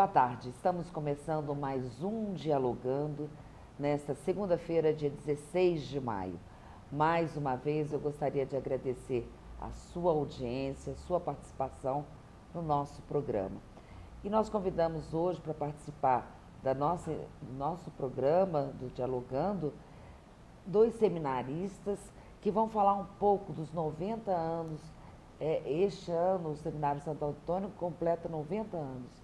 boa tarde. Estamos começando mais um Dialogando nesta segunda-feira, dia 16 de maio. Mais uma vez eu gostaria de agradecer a sua audiência, a sua participação no nosso programa. E nós convidamos hoje para participar do nosso programa do Dialogando dois seminaristas que vão falar um pouco dos 90 anos. Este ano o Seminário Santo Antônio completa 90 anos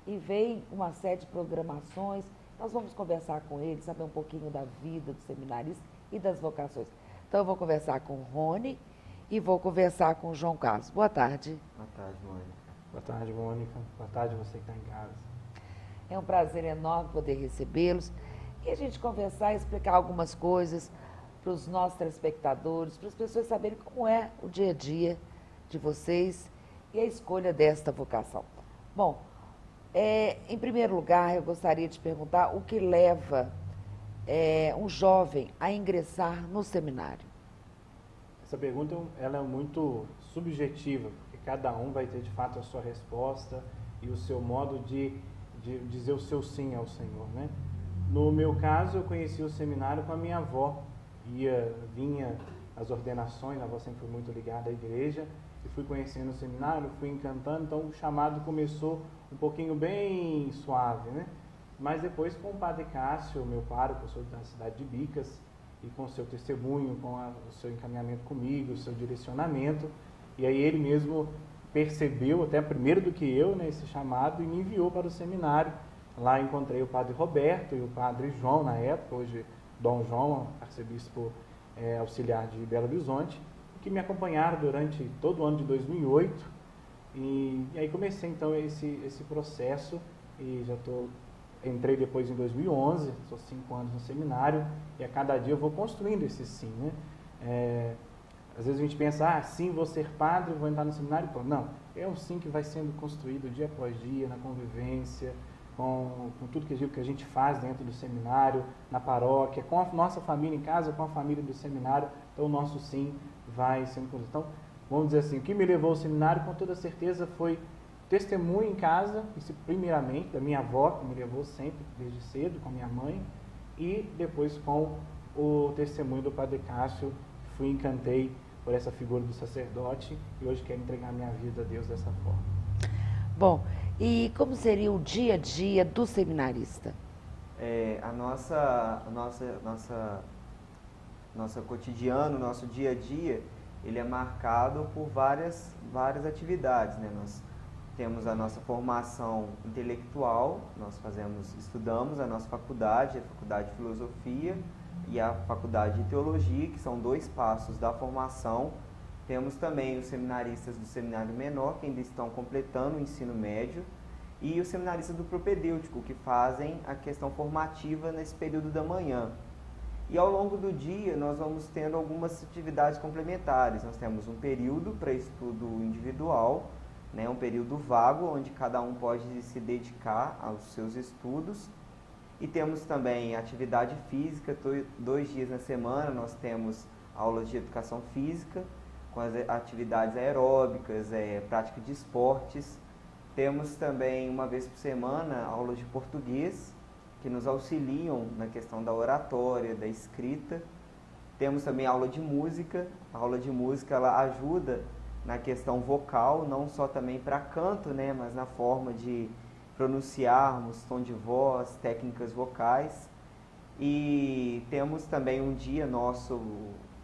e vem uma série de programações. Nós vamos conversar com eles, saber um pouquinho da vida do seminarista e das vocações. Então eu vou conversar com o Rony e vou conversar com o João Carlos. Boa tarde. Boa tarde, Mônica. Boa tarde, Mônica. Boa tarde você que está em casa. É um prazer enorme poder recebê-los e a gente conversar e explicar algumas coisas para os nossos telespectadores, para as pessoas saberem como é o dia a dia de vocês e a escolha desta vocação. Bom, em primeiro lugar, eu gostaria de perguntar o que leva um jovem a ingressar no seminário. Essa pergunta ela é muito subjetiva, porque cada um vai ter de fato a sua resposta e o seu modo de dizer o seu sim ao Senhor, né? No meu caso, eu conheci o seminário com a minha avó. Vinha as ordenações, a avó sempre foi muito ligada à igreja, e fui conhecendo o seminário, fui encantando, então o chamado começou um pouquinho bem suave, né? Mas depois com o Padre Cássio, meu pároco, eu sou da cidade de Bicas, e com o seu testemunho, com o seu encaminhamento comigo, o seu direcionamento, e aí ele mesmo percebeu, até primeiro do que eu, né, esse chamado, e me enviou para o seminário. Lá encontrei o Padre Roberto e o Padre João na época, hoje Dom João, arcebispo auxiliar de Belo Horizonte, que me acompanharam durante todo o ano de 2008, e aí comecei então esse processo, e entrei depois em 2011, estou 5 anos no seminário, e a cada dia eu vou construindo esse sim, né? Às vezes a gente pensa, sim, vou ser padre, vou entrar no seminário, pô, não, é um sim que vai sendo construído dia após dia, na convivência, com tudo que a gente faz dentro do seminário, na paróquia, com a nossa família em casa, com a família do seminário, então o nosso sim vai sendo construído. Então, vamos dizer assim, o que me levou ao seminário, com toda certeza, foi testemunho em casa, isso primeiramente, da minha avó, que me levou sempre, desde cedo, com a minha mãe, e depois com o testemunho do Padre Cássio, encantei por essa figura do sacerdote, e hoje quero entregar minha vida a Deus dessa forma. Bom, e como seria o dia a dia do seminarista? Nosso cotidiano, nosso dia a dia, ele é marcado por várias atividades, né? Nós temos a nossa formação intelectual, estudamos a nossa faculdade, a Faculdade de Filosofia e a Faculdade de Teologia, que são 2 passos da formação. Temos também os seminaristas do Seminário Menor, que ainda estão completando o ensino médio, e os seminaristas do propedêutico, que fazem a questão formativa nesse período da manhã. E ao longo do dia nós vamos tendo algumas atividades complementares. Nós temos um período para estudo individual, né, um período vago, onde cada um pode se dedicar aos seus estudos. E temos também atividade física, 2 dias na semana nós temos aulas de educação física, com as atividades aeróbicas, prática de esportes. Temos também, uma vez por semana, aulas de português, que nos auxiliam na questão da oratória, da escrita. Temos também aula de música. A aula de música ela ajuda na questão vocal, não só também para canto, né, mas na forma de pronunciarmos, tom de voz, técnicas vocais. E temos também um dia nosso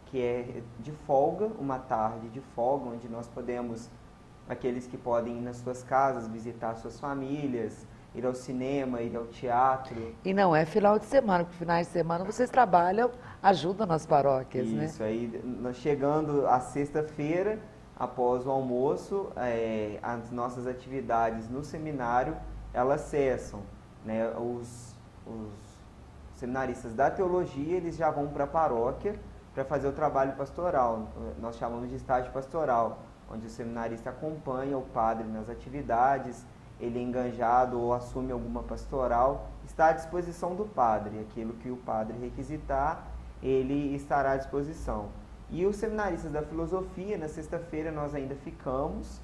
que é de folga, uma tarde de folga, onde nós podemos, aqueles que podem ir nas suas casas, visitar suas famílias, ir ao cinema, ir ao teatro. E não é final de semana, porque finais de semana vocês trabalham, ajudam nas paróquias, né? Isso, aí nós chegando à sexta-feira, após o almoço, as nossas atividades no seminário, elas cessam, né? Os seminaristas da teologia, eles já vão para a paróquia para fazer o trabalho pastoral. Nós chamamos de estágio pastoral, onde o seminarista acompanha o padre nas atividades, ele é enganjado ou assume alguma pastoral, está à disposição do padre. Aquilo que o padre requisitar, ele estará à disposição. E os seminaristas da filosofia, na sexta-feira nós ainda ficamos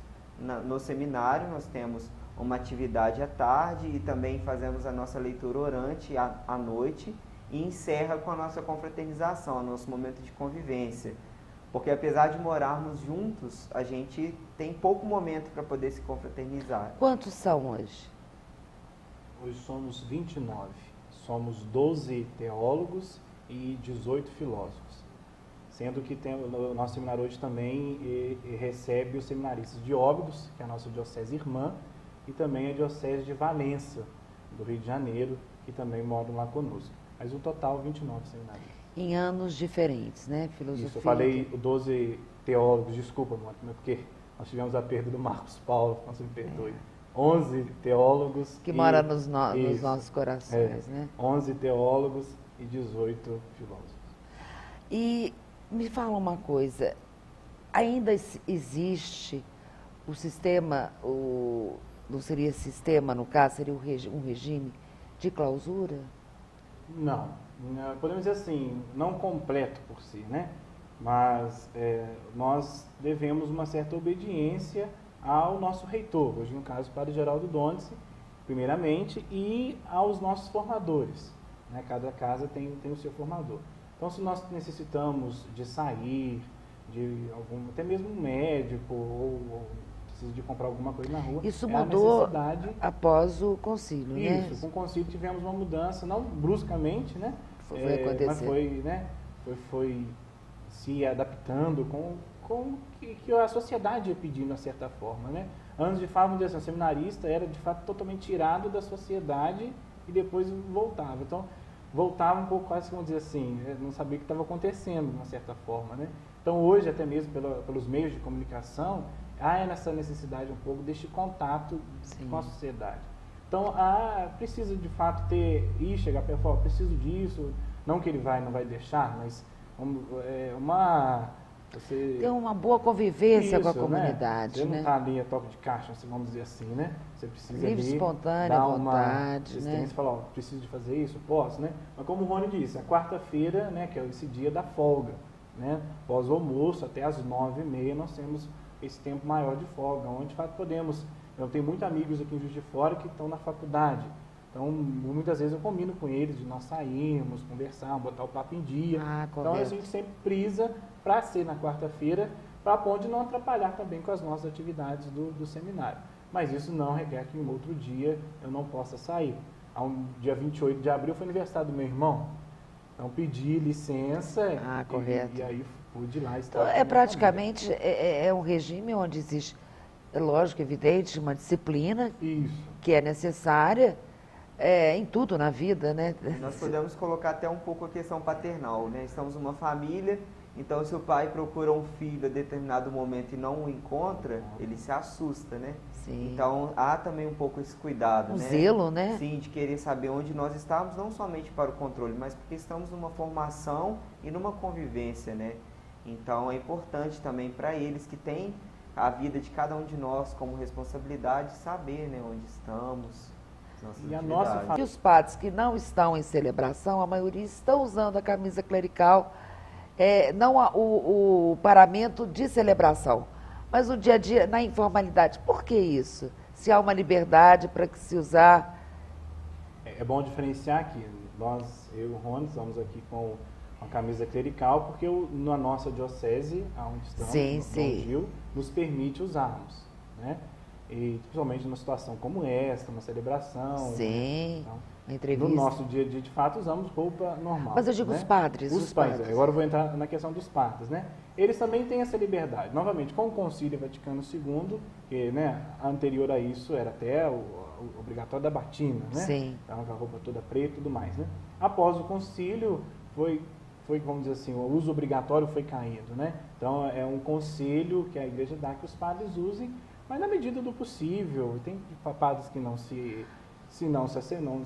no seminário, nós temos uma atividade à tarde e também fazemos a nossa leitura orante à noite e encerra com a nossa confraternização, nosso momento de convivência. Porque apesar de morarmos juntos, a gente tem pouco momento para poder se confraternizar. Quantos são hoje? Hoje somos 29. Somos 12 teólogos e 18 filósofos. Sendo que o nosso seminário hoje também recebe os seminaristas de Óbidos, que é a nossa diocese irmã, e também a diocese de Valença, do Rio de Janeiro, que também moram lá conosco. Mas o total, 29 seminários. Em anos diferentes, né? Filosofia. Isso, eu falei 12 teólogos, desculpa, porque nós tivemos a perda do Marcos Paulo, não se me perdoe. 11 teólogos. Que mora nos nossos corações, né? 11 teólogos e 18 filósofos. E me fala uma coisa, ainda existe o sistema, não seria sistema, no caso, seria um regime de clausura? Não, podemos dizer assim, não completo por si, né? Mas nós devemos uma certa obediência ao nosso reitor, hoje no caso o Padre Geraldo Donice, primeiramente, e aos nossos formadores, né? Cada casa tem o seu formador. Então, se nós necessitamos de sair, até mesmo um médico, ou precisa de comprar alguma coisa na rua, isso mudou após o concílio, né? Isso, com o concílio tivemos uma mudança, não bruscamente, né? Mas foi, né? Foi se adaptando com o que a sociedade ia pedindo, de certa forma, né? Antes de fato, vamos dizer assim, o seminarista era de fato totalmente tirado da sociedade e depois voltava. Então, voltava um pouco quase, vamos dizer assim, não sabia o que estava acontecendo, de uma certa forma, né? Então, hoje, até mesmo pelos meios de comunicação, há essa necessidade um pouco deste contato com a sociedade. Então, precisa de fato chegar para falar, preciso disso, não que ele não vai deixar, mas ter uma boa convivência com a comunidade, Você não né? está ali a toque de caixa, vamos dizer assim, né? Você precisa livre, espontânea, dar vontade, uma né? Você fala, preciso de fazer isso, posso, né? Mas como o Rony disse, a quarta-feira, né, que é esse dia da folga, né? Pós o almoço, até às 9h30, nós temos esse tempo maior de folga, onde de fato podemos. Eu tenho muitos amigos aqui em Juiz de Fora que estão na faculdade. Então, muitas vezes eu combino com eles de nós sairmos, conversar, botar o papo em dia. Então, a gente sempre prisa para ser na quarta-feira, para ponto de não atrapalhar também com as nossas atividades do seminário. Mas isso não requer que em um outro dia eu não possa sair. Dia 28 de abril foi aniversário do meu irmão. Então, pedi licença correto. E aí pude ir lá estar. Então, praticamente um regime onde existe, lógico, evidente, uma disciplina que é necessária em tudo na vida, né? Nós podemos colocar até um pouco a questão paternal, né? Estamos numa família, então se o pai procura um filho a determinado momento e não o encontra, ele se assusta, né? Sim. Então há também um pouco esse cuidado, né? Zelo, né? Sim, de querer saber onde nós estamos, não somente para o controle, mas porque estamos numa formação e numa convivência, né? Então é importante também para eles que têm a vida de cada um de nós como responsabilidade, saber, né, onde estamos. E a nossa E os padres que não estão em celebração, a maioria estão usando a camisa clerical, não o paramento de celebração, mas o dia a dia na informalidade. Por que isso? Se há uma liberdade para que se usar... É bom diferenciar aqui. Eu e o Rony estamos aqui com a camisa clerical, porque na nossa diocese, onde estamos, no Gil, nos permite usarmos, né? E principalmente numa situação como esta, uma celebração. Sim, então, uma entrevista. No nosso dia a dia, de fato, usamos roupa normal. Mas eu digo, né? Os padres. Os padres. Agora eu vou entrar na questão dos padres, né? Eles também têm essa liberdade. Novamente, com o Concílio Vaticano II, que, né, anterior a isso era até o obrigatório da batina, né? Sim. Então, com a roupa toda preta e tudo mais, né? Após o concílio, foi, vamos dizer assim, o uso obrigatório foi caindo, né? Então, é um conselho que a igreja dá que os padres usem, mas na medida do possível. Tem padres que não se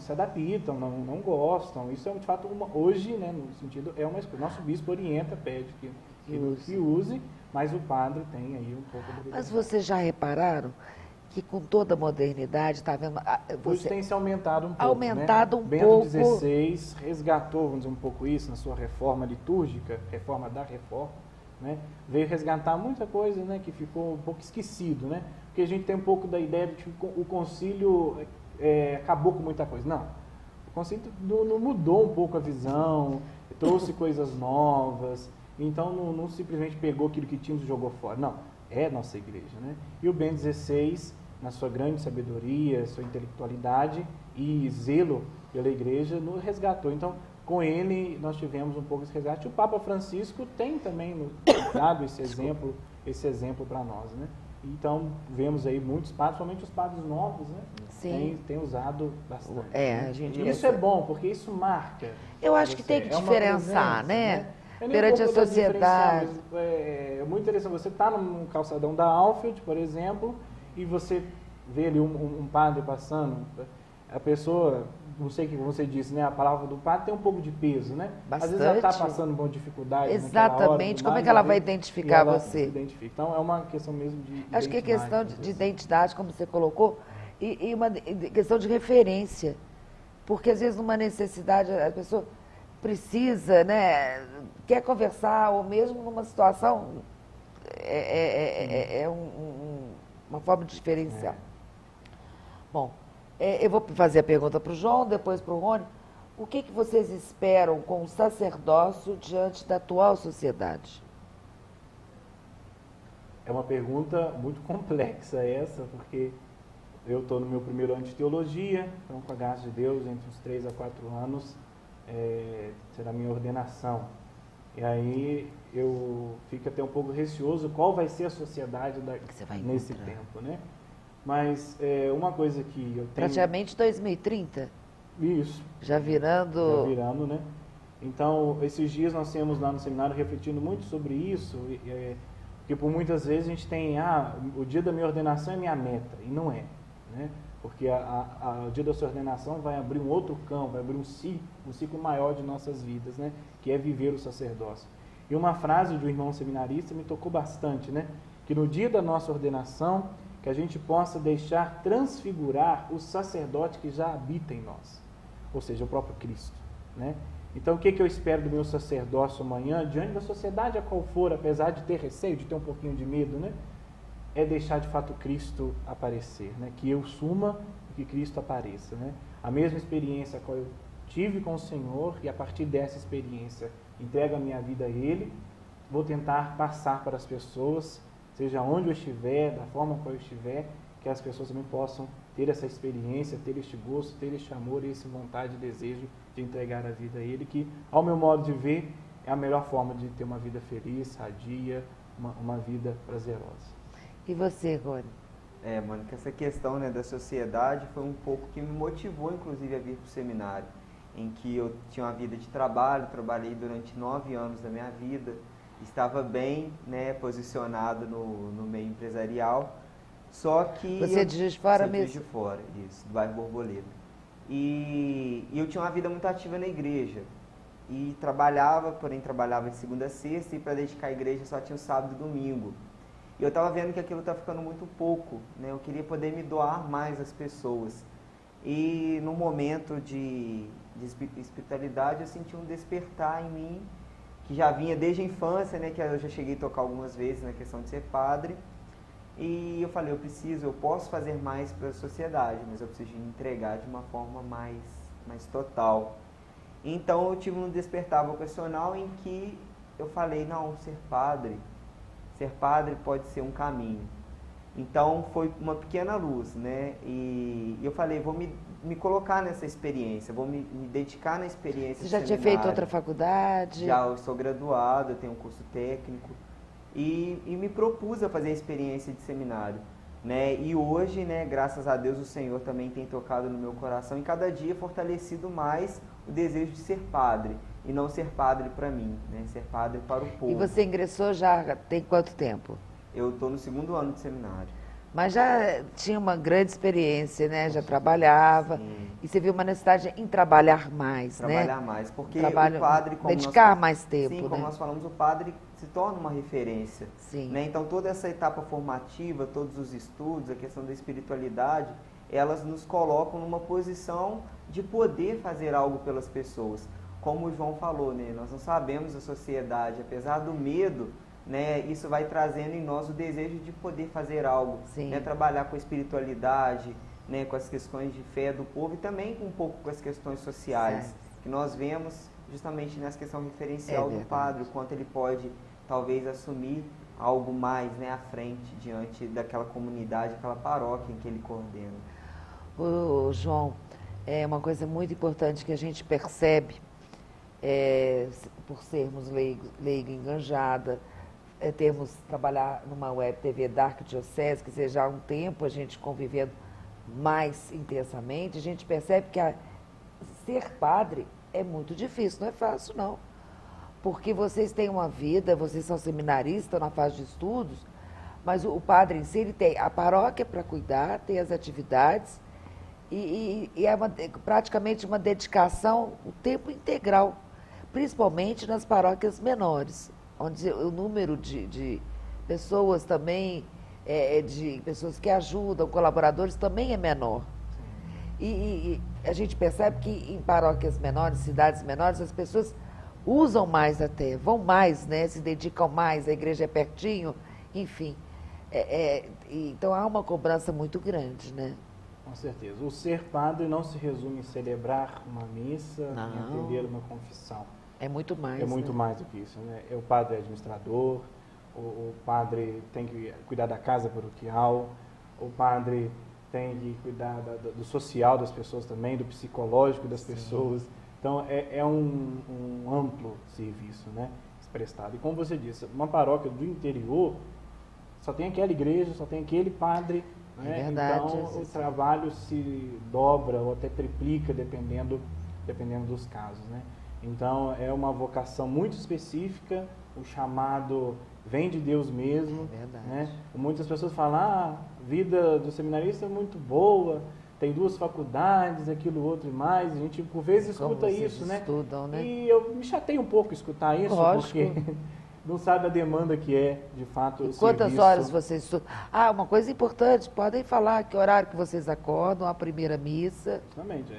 adaptam, não gostam. Isso é de fato hoje, né, no sentido, é uma escolha. Nosso bispo orienta, pede que use, mas o padre tem aí um pouco de... Mas vocês já repararam que com toda a modernidade está vendo... Hoje tem se aumentado um pouco, aumentado, né? Bento XVI resgatou, vamos dizer, um pouco isso na sua reforma litúrgica, reforma da reforma, né? Veio resgatar muita coisa, né, que ficou um pouco esquecido, né? Porque a gente tem um pouco da ideia de que o concílio acabou com muita coisa. Não, o concílio não mudou um pouco a visão, trouxe coisas novas, então não simplesmente pegou aquilo que tínhamos e jogou fora. Não, é nossa igreja, né? E o Bento XVI, na sua grande sabedoria, sua intelectualidade e zelo pela igreja, nos resgatou. Então, com ele, nós tivemos um pouco esse resgate. O Papa Francisco tem também dado esse exemplo para nós, né? Então, vemos aí muitos padres, somente os padres novos, né? Sim. Tem usado bastante. A gente isso é bom, porque isso marca. Eu acho que tem que diferenciar, né? Perante a sociedade. É muito interessante. Você está num calçadão da Alfield, por exemplo, e você vê ali um padre passando, a pessoa, não sei o que você disse, né? A palavra do padre tem um pouco de peso, né? Bastante. Às vezes ela está passando por dificuldade. Exatamente. Como é que ela vai identificar você? Então, é uma questão mesmo de acho que é questão de identidade, como você colocou, e uma questão de referência. Porque, às vezes, numa necessidade, a pessoa precisa, né? Quer conversar, ou mesmo numa situação, uma forma de diferenciar. Bom, eu vou fazer a pergunta para o João, depois para o Rony. O que vocês esperam com o sacerdócio diante da atual sociedade? É uma pergunta muito complexa essa, porque eu estou no meu primeiro ano de teologia, então, com a graça de Deus, entre uns 3 a 4 anos, será a minha ordenação. E aí eu fico até um pouco receoso qual vai ser a sociedade nesse tempo, né? Mas uma coisa que eu tenho... Praticamente 2030? Isso. Já virando, né? Então, esses dias nós temos lá no seminário refletindo muito sobre isso, porque por muitas vezes a gente tem, o dia da minha ordenação é minha meta, e não é, né? Porque o dia da sua ordenação vai abrir um outro campo, vai abrir um ciclo maior de nossas vidas, né? Que é viver o sacerdócio. E uma frase de um irmão seminarista me tocou bastante, né? Que no dia da nossa ordenação, que a gente possa deixar transfigurar o sacerdote que já habita em nós, ou seja, o próprio Cristo, né? Então, o que eu espero do meu sacerdócio amanhã, diante da sociedade a qual for, apesar de ter receio, de ter um pouquinho de medo, né? É deixar de fato Cristo aparecer, né? Que eu suma e que Cristo apareça, né? A mesma experiência a qual eu tive com o Senhor, e a partir dessa experiência entrego a minha vida a Ele, vou tentar passar para as pessoas, seja onde eu estiver, da forma como eu estiver, que as pessoas também possam ter essa experiência, ter este gosto, ter este amor, essa vontade e desejo de entregar a vida a Ele, que, ao meu modo de ver, é a melhor forma de ter uma vida feliz, sadia, uma vida prazerosa. E você, Rony? Mônica, essa questão, né, da sociedade foi um pouco que me motivou, inclusive, a vir para o seminário, em que eu tinha uma vida de trabalho, trabalhei durante 9 anos da minha vida, estava bem, né, posicionado no meio empresarial, só que... Você é de Juiz de Fora mesmo? Juiz de Fora, isso, do bairro Borboleta. E eu tinha uma vida muito ativa na igreja, e porém trabalhava de segunda a sexta, e para dedicar a igreja só tinha o sábado e domingo. E eu estava vendo que aquilo está ficando muito pouco, né? Eu queria poder me doar mais às pessoas. E no momento de espiritualidade eu senti um despertar em mim, que já vinha desde a infância, né? Que eu já cheguei a tocar algumas vezes na questão de ser padre. E eu falei, eu posso fazer mais para a sociedade, mas eu preciso me entregar de uma forma mais total. Então eu tive um despertar vocacional em que eu falei, não, ser padre pode ser um caminho. Então foi uma pequena luz, né? E eu falei, vou me colocar nessa experiência, vou me dedicar na experiência. Você já tinha feito outra faculdade? Já, eu sou graduado, eu tenho um curso técnico e me propus a fazer a experiência de seminário, né? E hoje, né, graças a Deus, o Senhor também tem tocado no meu coração e cada dia fortalecido mais o desejo de ser padre. E não ser padre para mim, né? Ser padre para o povo. E você ingressou já tem quanto tempo? Eu estou no 2º ano de seminário. Mas já tinha uma grande experiência, né? Já trabalhava. Sim. E você viu uma necessidade em trabalhar mais, né? Trabalhar mais, porque o padre... Dedicar mais tempo, sim, como nós falamos, o padre se torna uma referência. Sim. Né? Então, toda essa etapa formativa, todos os estudos, a questão da espiritualidade, elas nos colocam numa posição de poder fazer algo pelas pessoas. Como o João falou, né? Nós não sabemos a sociedade, apesar do medo, né, isso vai trazendo em nós o desejo de poder fazer algo, né, trabalhar com a espiritualidade, né, com as questões de fé do povo e também um pouco com as questões sociais, que nós vemos justamente nessa questão referencial do padre, o quanto ele pode talvez assumir algo mais, né, à frente, diante daquela comunidade, aquela paróquia em que ele coordena. João, é uma coisa muito importante que a gente percebe, por sermos leiga enganjada, termos trabalhar numa web TV da Arquidiocese, que seja há um tempo a gente convivendo mais intensamente, a gente percebe que ser padre é muito difícil, não é fácil não. Porque vocês têm uma vida, vocês são seminaristas na fase de estudos, mas o padre em si, ele tem a paróquia para cuidar, tem as atividades, e é praticamente uma dedicação o tempo integral, principalmente nas paróquias menores, onde o número de pessoas também, de pessoas que ajudam, colaboradores, também é menor. E a gente percebe que em paróquias menores, cidades menores, as pessoas usam mais até, vão mais, né? Se dedicam mais, a igreja é pertinho, enfim. Então há uma cobrança muito grande, né? Com certeza. O ser padre não se resume em celebrar uma missa, em atender uma confissão. É muito mais. É muito mais do que isso, né? O padre é administrador, o padre tem que cuidar da casa paroquial, o padre tem que cuidar do social das pessoas também, do psicológico das pessoas. Então, é um amplo serviço, né, prestado. E como você disse, uma paróquia do interior só tem aquela igreja, só tem aquele padre, né? É verdade, então o trabalho se dobra ou até triplica dependendo dos casos, né? Então, é uma vocação muito específica, o chamado vem de Deus mesmo. É verdade. Né? Muitas pessoas falam, a vida do seminarista é muito boa, tem 2 faculdades, aquilo, outro e mais. A gente, por vezes, escuta isso, né? Estudam, né? E eu me chateio um pouco escutar isso, lógico, porque não sabe a demanda que é, de fato, o quantas serviço. horas vocês estudam? uma coisa importante, podem falar que horário que vocês acordam, a primeira missa. Justamente,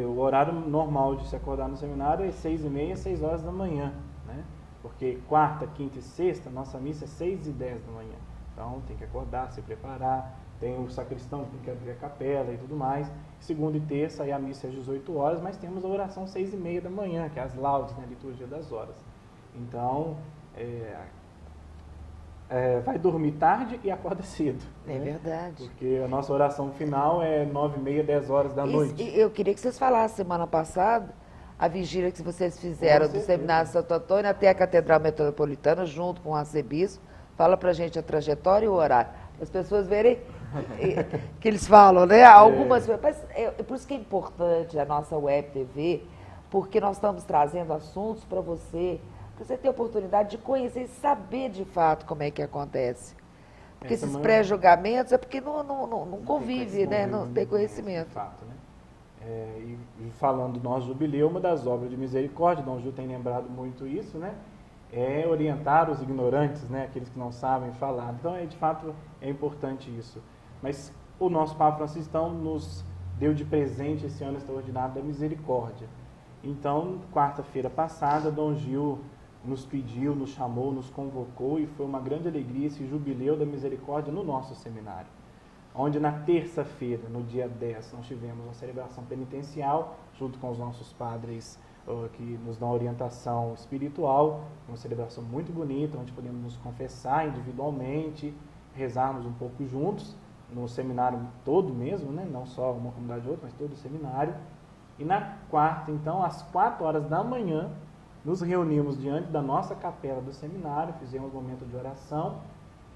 o horário normal de se acordar no seminário é 6h30, 6 horas da manhã, né? Porque quarta, quinta e sexta, nossa missa é 6h10 da manhã. Então, tem que acordar, se preparar. Tem o sacristão que tem que abrir a capela e tudo mais. Segunda e terça, aí a missa é às 18 horas, mas temos a oração 6h30 da manhã, que é as laudes, né, a liturgia das horas. Então, vai dormir tarde e acorda cedo. É verdade. Porque a nossa oração final é 9h30, 10 horas da noite. Eu queria que vocês falassem, semana passada, a vigília que vocês fizeram do Seminário Santo Antônio até a Catedral Metropolitana, junto com o arcebispo. Fala pra gente a trajetória e o horário. As pessoas verem que eles falam, né? Algumas, mas por isso que é importante a nossa web TV, porque nós estamos trazendo assuntos para você ter a oportunidade de conhecer e saber de fato como é que acontece. Porque esses pré-julgamentos é porque não convive, né? Não tem conhecimento. De fato, né? E falando do nosso jubileu, uma das obras de misericórdia, Dom Gil tem lembrado muito isso, né? É orientar os ignorantes, né? Aqueles que não sabem falar. Então, de fato, é importante isso. Mas o nosso Papa Francisco nos deu de presente esse ano extraordinário da misericórdia. Então, quarta-feira passada, Dom Gil nos pediu, nos chamou, nos convocou, e foi uma grande alegria esse jubileu da misericórdia no nosso seminário. Onde na terça-feira, no dia 10, nós tivemos uma celebração penitencial, junto com os nossos padres que nos dão orientação espiritual, uma celebração muito bonita, onde podemos nos confessar individualmente, rezarmos um pouco juntos, no seminário todo mesmo, né? Não só uma comunidade ou outra, mas todo o seminário. E na quarta, então, às 4 horas da manhã, nos reunimos diante da nossa capela do seminário, fizemos um momento de oração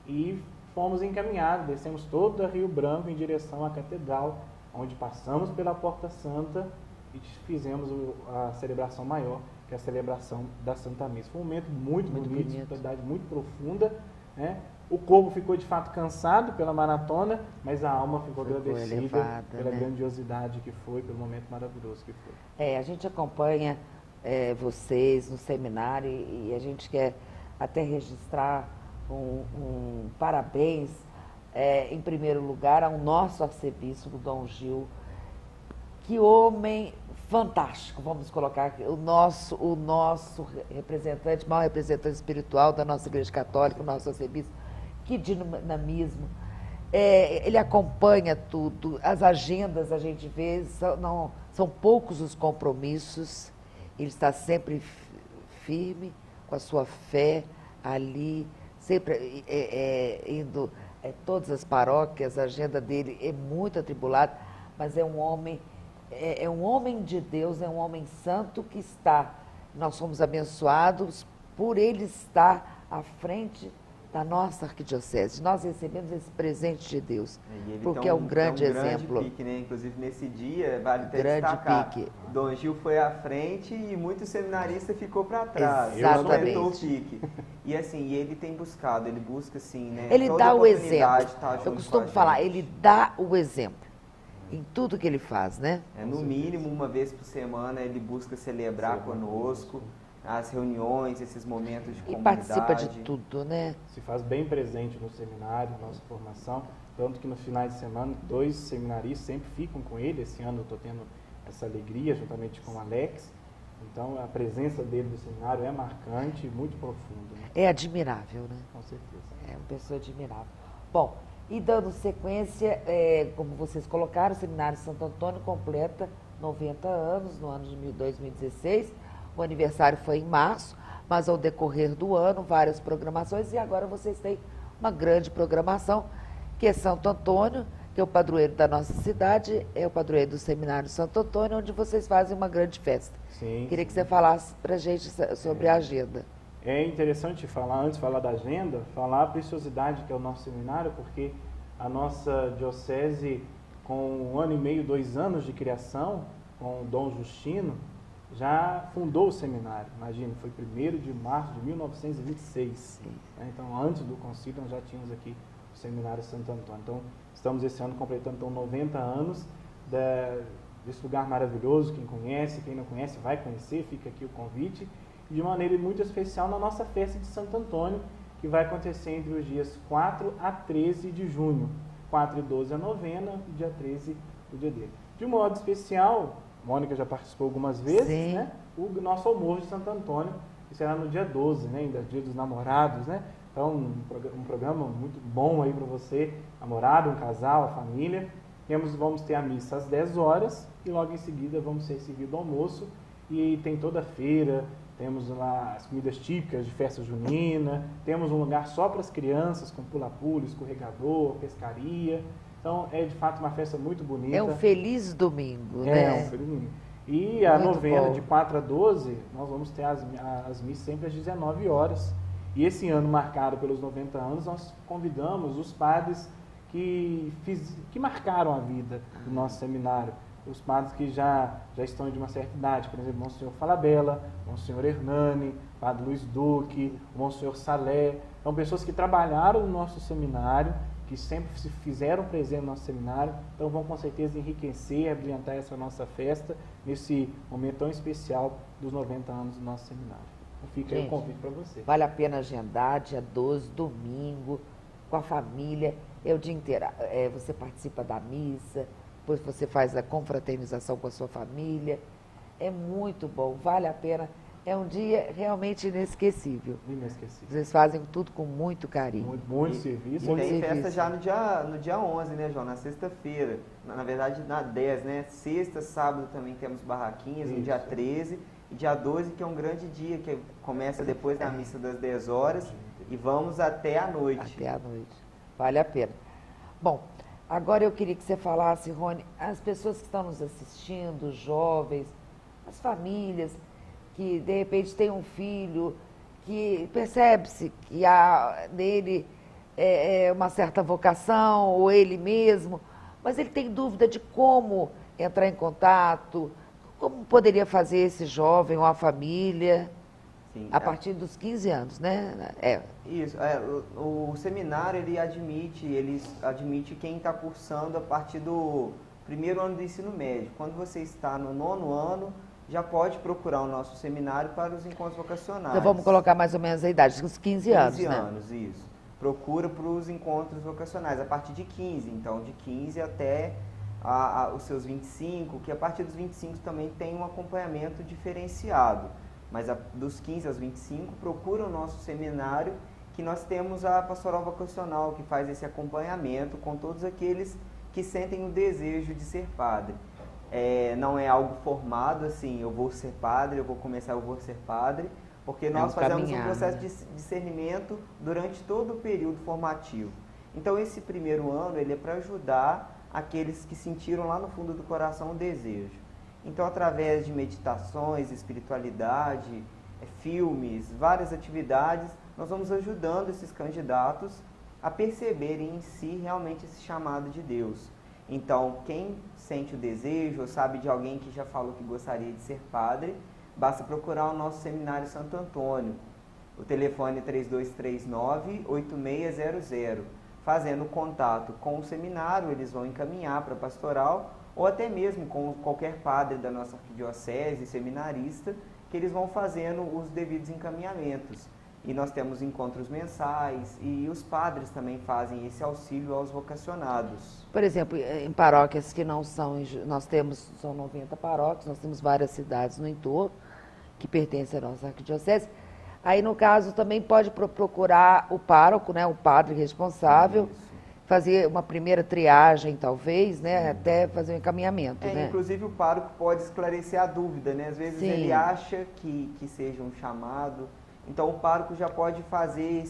e fomos encaminhados, descemos todo a Rio Branco em direção à catedral, onde passamos pela Porta Santa e fizemos a celebração maior, que é a celebração da Santa Missa. Foi um momento muito bonito, de espiritualidade muito profunda, né? O corpo ficou de fato cansado pela maratona, mas a alma ficou agradecida elevada, pela grandiosidade que foi, pelo momento maravilhoso que foi. A gente acompanha vocês no seminário e a gente quer até registrar um parabéns, em primeiro lugar, ao nosso arcebispo, Dom Gil, Que homem fantástico, vamos colocar aqui, o nosso representante, maior representante espiritual da nossa Igreja Católica, o nosso arcebispo. Que dinamismo. Ele acompanha tudo, as agendas a gente vê, são poucos os compromissos, ele está sempre firme, com a sua fé ali, sempre indo todas as paróquias, a agenda dele é muito atribulada, mas é um homem de Deus, é um homem santo que nós somos abençoados por ele estar à frente da nossa arquidiocese. Nós recebemos esse presente de Deus, porque é um grande exemplo. Grande pique, né? Inclusive, nesse dia, vale até grande destacar, pique. Dom Gil foi à frente e muito seminarista ficou para trás. Exatamente. O pique. E assim, ele tem buscado, ele busca assim, né? Ele dá o exemplo. Tá, eu costumo falar, ele dá o exemplo em tudo que ele faz, né? No mínimo, uma vez por semana, ele busca celebrar conosco as reuniões, esses momentos de comunidade. E participa de tudo, né? Se faz bem presente no seminário, nossa formação, tanto que no final de semana 2 seminaristas sempre ficam com ele. Esse ano eu estou tendo essa alegria juntamente com o Alex. Então a presença dele no seminário é marcante e muito profunda. Né? É admirável, né? Com certeza. É uma pessoa admirável. Bom, e dando sequência, como vocês colocaram, o Seminário Santo Antônio completa 90 anos no ano de 2016. O aniversário foi em março, mas ao decorrer do ano, várias programações, e agora vocês têm uma grande programação, que é Santo Antônio, que é o padroeiro da nossa cidade, é o padroeiro do Seminário Santo Antônio, onde vocês fazem uma grande festa. Sim. Queria que você falasse para a gente sobre a agenda. É interessante antes de falar da agenda, falar a preciosidade que é o nosso seminário, porque a nossa diocese, com 1 ano e meio, 2 anos de criação, com o Dom Justino, já fundou o seminário. Imagina, foi 1º de março de 1926. Né? Então, antes do concílio, nós já tínhamos aqui o Seminário Santo Antônio. Então, estamos esse ano completando 90 anos desse lugar maravilhoso. Quem conhece, quem não conhece, vai conhecer. Fica aqui o convite. E de maneira muito especial na nossa festa de Santo Antônio, que vai acontecer entre os dias 4 a 13 de junho. 4 e 12 a novena, e dia 13 o dia dele. De modo especial, Mônica já participou algumas vezes, né? O nosso almoço de Santo Antônio, que será no dia 12, né? Ainda dia dos namorados, né? Então, um programa muito bom aí para você, namorado, um casal, a família. Vamos ter a missa às 10 horas e logo em seguida vamos ser servido o almoço. E tem toda a feira, temos lá as comidas típicas de festa junina, temos um lugar só para as crianças, com pula-pula, escorregador, pescaria. Então, é de fato uma festa muito bonita. É um feliz domingo, né? É um feliz domingo. E a novena de 4 a 12, nós vamos ter as missas sempre às 19 horas. E esse ano, marcado pelos 90 anos, nós convidamos os padres que marcaram a vida do nosso seminário. Os padres que já estão de uma certa idade, por exemplo, Monsenhor Falabella, Monsenhor Hernani, Padre Luiz Duque, Monsenhor Salé. São pessoas que trabalharam no nosso seminário, que sempre se fizeram presente no nosso seminário, então vão com certeza enriquecer e abrilhantar essa nossa festa nesse momento tão especial dos 90 anos do nosso seminário. Então fica aí o convite para você. Vale a pena agendar, dia 12, domingo, com a família, é o dia inteiro. Você participa da missa, depois você faz a confraternização com a sua família. É muito bom, vale a pena. É um dia realmente inesquecível. Inesquecível. Vocês fazem tudo com muito carinho. Muito serviço. E tem festa já no dia 11, né, João? Na sexta-feira. Na verdade, na 10, né? Sexta, sábado também temos barraquinhas, no dia 13. E dia 12, que é um grande dia, que começa depois da missa das 10 horas e vamos até a noite. Até a noite. Vale a pena. Bom, agora eu queria que você falasse, Rony, as pessoas que estão nos assistindo, os jovens, as famílias, que de repente tem um filho que percebe-se que há nele uma certa vocação, ou ele mesmo, mas ele tem dúvida de como entrar em contato, como poderia fazer esse jovem ou a família. Sim, a partir dos 15 anos, né? Isso. O seminário, ele admite quem está cursando a partir do 1º ano do ensino médio. Quando você está no 9º ano, já pode procurar o nosso seminário para os encontros vocacionais. Então vamos colocar mais ou menos a idade, uns 15 anos, 15 anos, né? Isso. Procura para os encontros vocacionais, a partir de 15. Então, de 15 até os seus 25, que a partir dos 25 também tem um acompanhamento diferenciado. Mas dos 15 aos 25, procura o nosso seminário, que nós temos a pastoral vocacional, que faz esse acompanhamento com todos aqueles que sentem o desejo de ser padre. Não é algo formado, assim, eu vou ser padre, eu vou ser padre, porque nós fazemos um processo de discernimento durante todo o período formativo. Então, esse primeiro ano, ele é para ajudar aqueles que sentiram lá no fundo do coração o desejo. Então, através de meditações, espiritualidade, filmes, várias atividades, nós vamos ajudando esses candidatos a perceberem em si realmente esse chamado de Deus. Então, quem sente o desejo ou sabe de alguém que já falou que gostaria de ser padre, basta procurar o nosso Seminário Santo Antônio. O telefone é 3239-8600. Fazendo contato com o seminário, eles vão encaminhar para a pastoral, ou até mesmo com qualquer padre da nossa arquidiocese, seminarista, que eles vão fazendo os devidos encaminhamentos. E nós temos encontros mensais e os padres também fazem esse auxílio aos vocacionados. Por exemplo, em paróquias que não são, são 90 paróquias, nós temos várias cidades no entorno que pertencem à nossa arquidiocese. Aí, no caso, também pode procurar o pároco, né, o padre responsável, fazer uma primeira triagem, talvez, né, até fazer um encaminhamento, né? Inclusive, o pároco pode esclarecer a dúvida, né? Às vezes ele acha que seja um chamado. Então, o pároco já pode fazer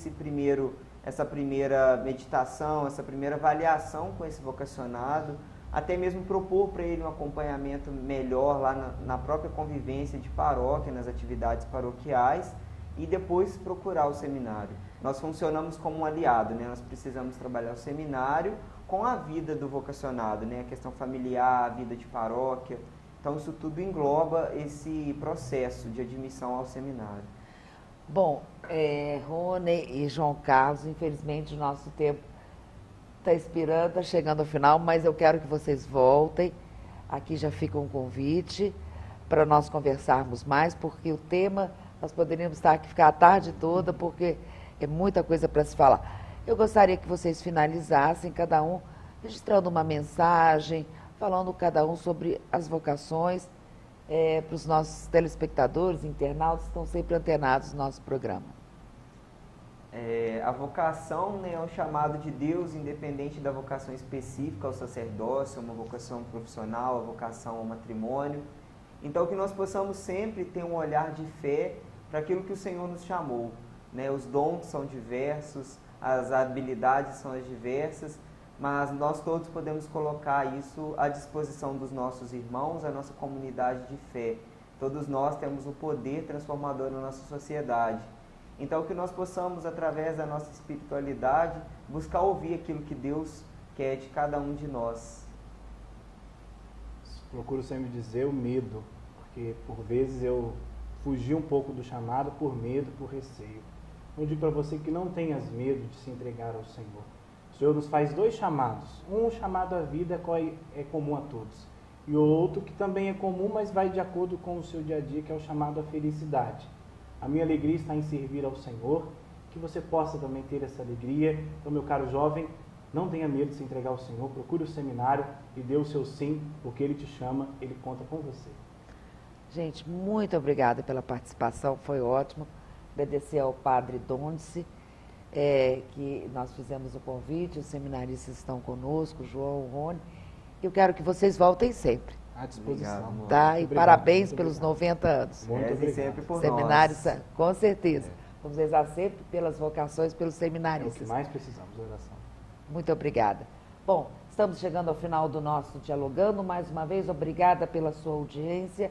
essa primeira meditação, essa primeira avaliação com esse vocacionado, até mesmo propor para ele um acompanhamento melhor lá na própria convivência de paróquia, nas atividades paroquiais, e depois procurar o seminário. Nós funcionamos como um aliado, né? Nós precisamos trabalhar o seminário com a vida do vocacionado, né? A questão familiar, a vida de paróquia. Então, isso tudo engloba esse processo de admissão ao seminário. Bom, Rony e João Carlos, infelizmente o nosso tempo está expirando, está chegando ao final, mas eu quero que vocês voltem. Aqui já fica um convite para nós conversarmos mais, porque o tema, nós poderíamos ficar a tarde toda, porque é muita coisa para se falar. Eu gostaria que vocês finalizassem, cada um registrando uma mensagem, falando cada um sobre as vocações, para os nossos telespectadores, internautas, que estão sempre antenados no nosso programa. A vocação, né, é um chamado de Deus, independente da vocação específica ao sacerdócio, uma vocação profissional, a vocação ao matrimônio. Então, que nós possamos sempre ter um olhar de fé para aquilo que o Senhor nos chamou, né? Os dons são diversos, as habilidades são as diversas, mas nós todos podemos colocar isso à disposição dos nossos irmãos, a nossa comunidade de fé. Todos nós temos o poder transformador na nossa sociedade. Então, que nós possamos, através da nossa espiritualidade, buscar ouvir aquilo que Deus quer de cada um de nós. Procuro sempre dizer o medo, porque por vezes eu fugi um pouco do chamado por medo, por receio. Eu digo para você que não tenhas medo de se entregar ao Senhor. O Senhor nos faz dois chamados. Um chamado à vida é comum a todos. E o outro que também é comum, mas vai de acordo com o seu dia a dia, que é o chamado à felicidade. A minha alegria está em servir ao Senhor, que você possa também ter essa alegria. Então, meu caro jovem, não tenha medo de se entregar ao Senhor, procure o seminário e dê o seu sim, porque Ele te chama, Ele conta com você. Gente, muito obrigada pela participação, foi ótimo. Agradecer ao padre Dondice, que nós fizemos o convite, os seminaristas estão conosco, o João, o Rony. Eu quero que vocês voltem sempre. À disposição. Obrigado, tá? E parabéns pelos 90 anos. Rezem sempre por Seminários, nós. com certeza. Vamos rezar sempre pelas vocações, pelos É o seminaristas. que mais precisamos, oração. Muito obrigada. Bom, estamos chegando ao final do nosso Dialogando. Mais uma vez, obrigada pela sua audiência.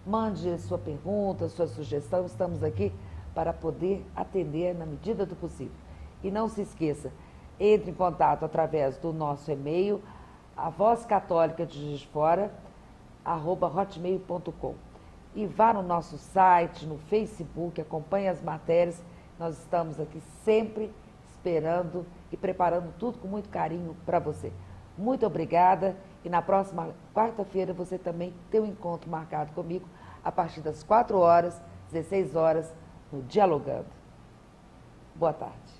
Mande sua pergunta, sua sugestão. Estamos aqui para poder atender na medida do possível. E não se esqueça, entre em contato através do nosso e-mail, avozcatólica.hotmail.com. E vá no nosso site, no Facebook, acompanhe as matérias. Nós estamos aqui sempre esperando e preparando tudo com muito carinho para você. Muito obrigada e na próxima quarta-feira você também tem um encontro marcado comigo a partir das 4 horas, 16 horas, no Dialogando. Boa tarde.